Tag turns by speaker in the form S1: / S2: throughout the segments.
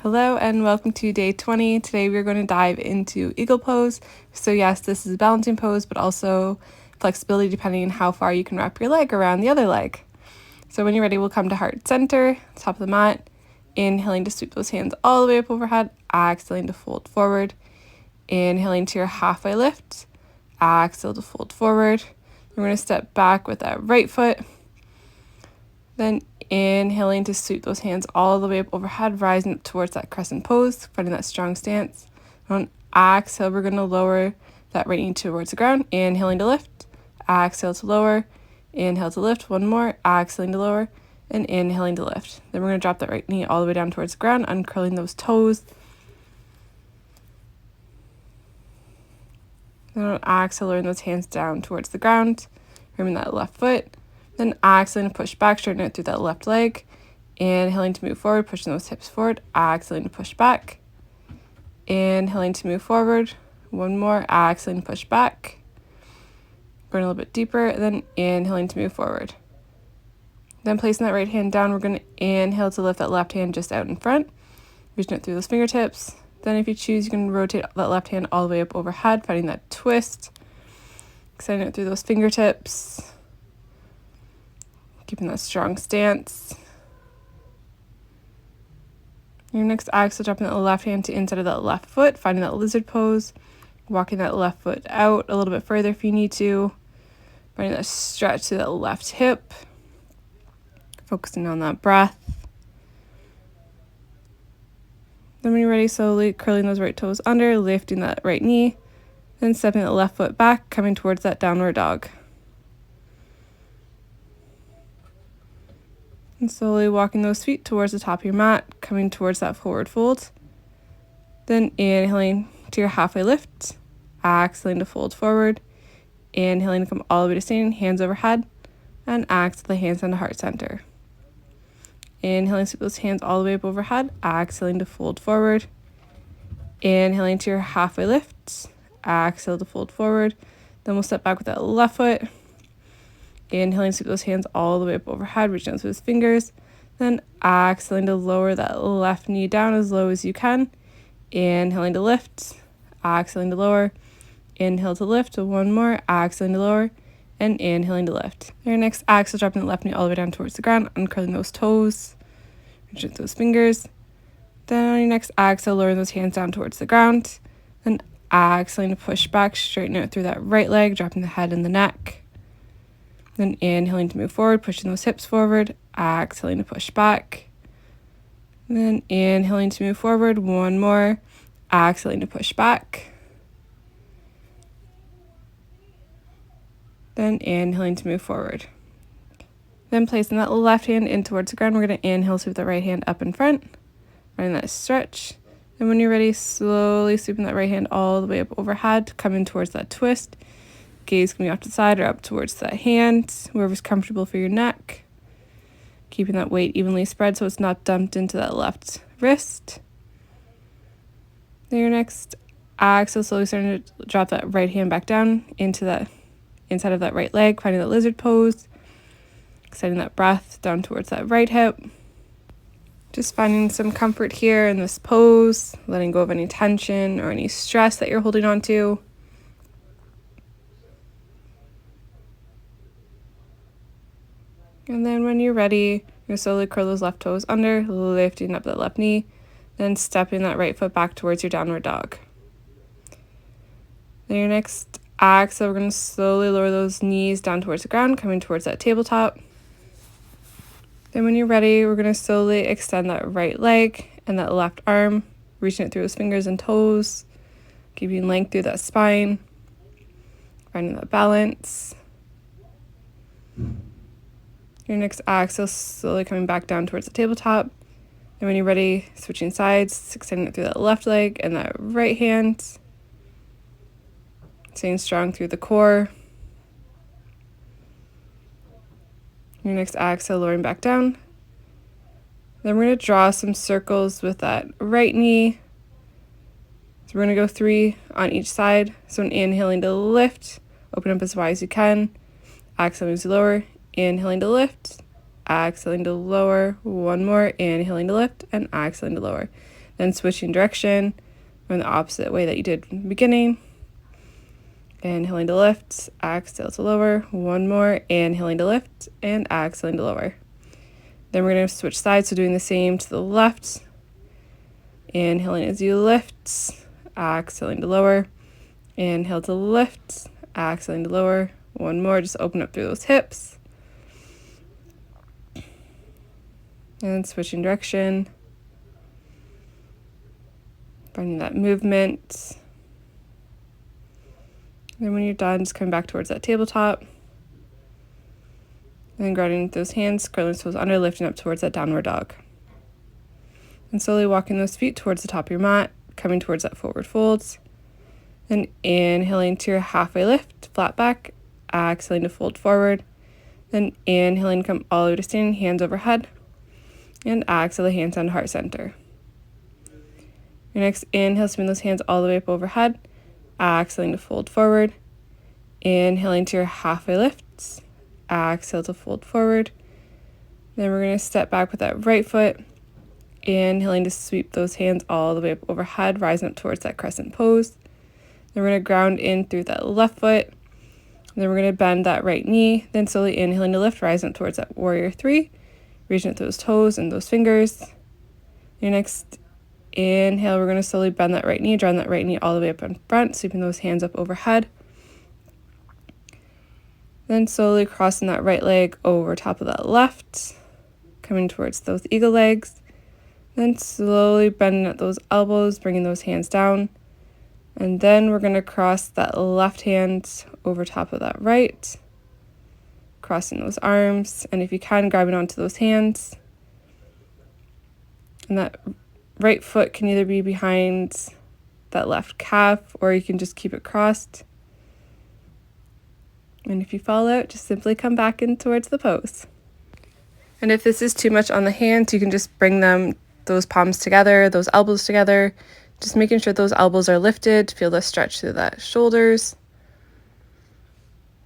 S1: Hello and welcome to day 20. Today we're going to dive into eagle pose. So yes, this is a balancing pose, but also flexibility depending on how far you can wrap your leg around the other leg. So when you're ready, we'll come to heart center, top of the mat, inhaling to sweep those hands all the way up overhead, exhaling to fold forward, inhaling to your halfway lift, exhale to fold forward. We're going to step back with that right foot, then inhaling to sweep those hands all the way up overhead, rising up towards that crescent pose, finding that strong stance. On exhale, we're going to lower that right knee towards the ground, inhaling to lift, exhale to lower, inhale to lift, one more, exhaling to lower, and inhaling to lift. Then we're going to drop that right knee all the way down towards the ground, uncurling those toes. Then on exhale, lowering those hands down towards the ground, removing that left foot. Then exhaling to push back, straighten out through that left leg. Inhaling to move forward, pushing those hips forward. Exhaling to push back. Inhaling to move forward. One more. Exhaling to push back. Going a little bit deeper. Then inhaling to move forward. Then placing that right hand down, we're going to inhale to lift that left hand just out in front. Reaching it through those fingertips. Then if you choose, you can rotate that left hand all the way up overhead, finding that twist. Extending it through those fingertips. Keeping that strong stance. Your next exhale, dropping that left hand to inside of that left foot, finding that lizard pose, walking that left foot out a little bit further if you need to, finding that stretch to that left hip, focusing on that breath. Then when you're ready, slowly curling those right toes under, lifting that right knee, then stepping that left foot back, coming towards that downward dog. And slowly walking those feet towards the top of your mat, coming towards that forward fold. Then inhaling to your halfway lift, exhaling to fold forward, inhaling to come all the way to standing, hands overhead, and exhale the hands down to heart center. Inhaling, sweep those hands all the way up overhead, exhaling to fold forward, inhaling to your halfway lift, exhale to fold forward. Then we'll step back with that left foot. Inhaling, sweep those hands all the way up overhead, reaching out through those fingers. Then exhaling to lower that left knee down as low as you can. Inhaling to lift, exhaling to lower. Inhale to lift, one more, exhaling to lower, and inhaling to lift. Your next exhale, dropping the left knee all the way down towards the ground, uncurling those toes, reaching out those fingers. Then on your next exhale, lowering those hands down towards the ground. Then exhaling to push back, straighten out through that right leg, dropping the head and the neck. Then inhaling to move forward, pushing those hips forward, exhaling to push back. Then inhaling to move forward, one more, exhaling to push back. Then inhaling to move forward. Then placing that left hand in towards the ground, we're going to inhale, sweep the right hand up in front, finding that stretch. And when you're ready, slowly sweeping that right hand all the way up overhead, coming towards that twist. Gaze coming off to the side or up towards that hand, wherever's comfortable for your neck. Keeping that weight evenly spread so it's not dumped into that left wrist. Then your next exhale, slowly starting to drop that right hand back down into that inside of that right leg, finding that lizard pose. Extending that breath down towards that right hip. Just finding some comfort here in this pose, letting go of any tension or any stress that you're holding on to. And then when you're ready, you're going to slowly curl those left toes under, lifting up that left knee, then stepping that right foot back towards your downward dog. Then your next exhale, we're going to slowly lower those knees down towards the ground, coming towards that tabletop. Then when you're ready, we're going to slowly extend that right leg and that left arm, reaching it through those fingers and toes, keeping length through that spine, finding that balance. Your next exhale, slowly coming back down towards the tabletop. And when you're ready, switching sides, extending it through that left leg and that right hand. Staying strong through the core. Your next exhale, lowering back down. Then we're going to draw some circles with that right knee. So we're going to go 3 on each side. So inhaling to lift, open up as wide as you can. Exhaling as you lower. Inhaling to lift, exhaling to lower, one more, inhaling to lift, and exhaling to lower. then switching direction, going the opposite way that you did from the beginning. Inhaling to lift, exhale to lower. One more, inhaling to lift, and exhaling to lower. Then we're going to switch sides, so doing the same to the left. Inhaling as you lift, exhaling to lower. Inhale to lift, exhaling to lower. One more, just open up through those hips. And switching direction. Finding that movement. Then when you're done, just come back towards that tabletop. And then grounding those hands, curling toes under, lifting up towards that downward dog. And slowly walking those feet towards the top of your mat, coming towards that forward folds. Then inhaling to your halfway lift, flat back, exhaling to fold forward. Then inhaling, come all the way to standing, hands overhead. And exhale, the hands down to heart center. Your next inhale, spin those hands all the way up overhead. Exhaling to fold forward. Inhaling to your halfway lifts. Exhale to fold forward. Then we're going to step back with that right foot. Inhaling to sweep those hands all the way up overhead, rising up towards that crescent pose. Then we're going to ground in through that left foot. Then we're going to bend that right knee. Then slowly inhaling to lift, rising up towards that warrior three. Reaching up those toes and those fingers. Your next inhale, we're going to slowly bend that right knee, drawing that right knee all the way up in front, sweeping those hands up overhead. Then slowly crossing that right leg over top of that left, coming towards those eagle legs. Then slowly bending at those elbows, bringing those hands down. And then we're going to cross that left hand over top of that right, crossing those arms. And if you can, grabbing onto those hands. And that right foot can either be behind that left calf, or you can just keep it crossed. And if you fall out, just simply come back in towards the pose. And if this is too much on the hands, you can just bring those palms together, those elbows together, just making sure those elbows are lifted. Feel the stretch through that shoulders.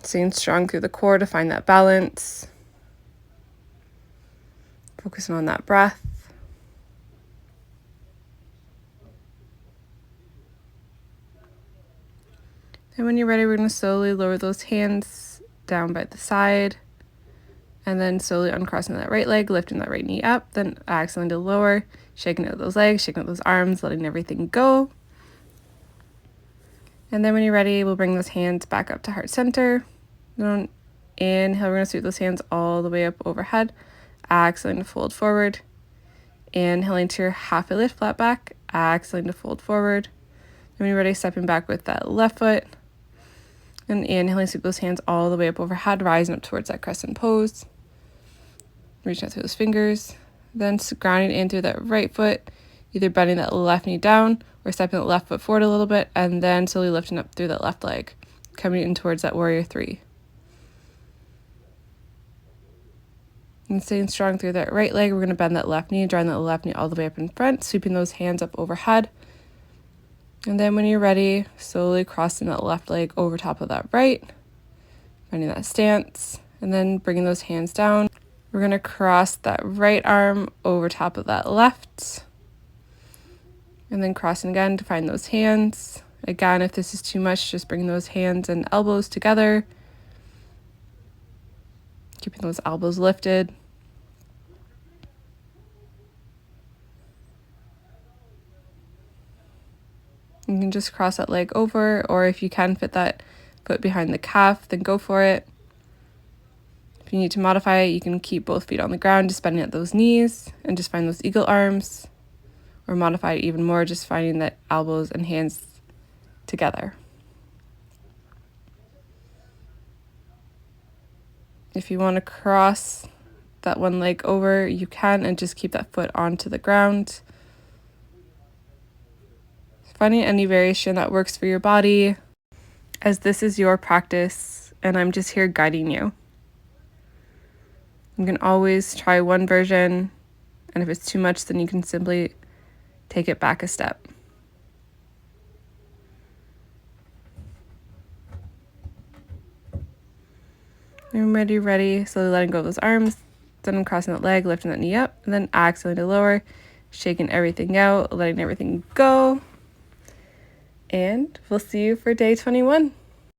S1: Staying strong through the core to find that balance. Focusing on that breath. And when you're ready, we're going to slowly lower those hands down by the side. And then slowly uncrossing that right leg, lifting that right knee up, then exhaling to lower, shaking out those legs, shaking out those arms, letting everything go. And then when you're ready, we'll bring those hands back up to heart center. Then inhale, we're going to sweep those hands all the way up overhead. Exhaling to fold forward. Inhaling to your halfway lift, flat back. Exhaling to fold forward. Then when you're ready, stepping back with that left foot. And inhaling, sweep those hands all the way up overhead, rising up towards that crescent pose. Reaching out through those fingers. Then grounding in through that right foot, either bending that left knee down or stepping that left foot forward a little bit, and then slowly lifting up through that left leg, coming in towards that warrior three. And staying strong through that right leg, we're going to bend that left knee, drawing that left knee all the way up in front, sweeping those hands up overhead. And then when you're ready, slowly crossing that left leg over top of that right, finding that stance, and then bringing those hands down. We're going to cross that right arm over top of that left, and then crossing again to find those hands. Again, if this is too much, just bring those hands and elbows together, keeping those elbows lifted. You can just cross that leg over, or if you can fit that foot behind the calf, then go for it. If you need to modify it, you can keep both feet on the ground, just bending at those knees, and just find those eagle arms, or modify it even more, just finding that elbows and hands together. If you want to cross that one leg over, you can, and just keep that foot onto the ground. Finding any variation that works for your body, as this is your practice, and I'm just here guiding you. You can always try one version, and if it's too much, then you can simply take it back a step. And when you're ready, slowly letting go of those arms, then crossing that leg, lifting that knee up, and then exhaling to lower, shaking everything out, letting everything go. And we'll see you for day 21.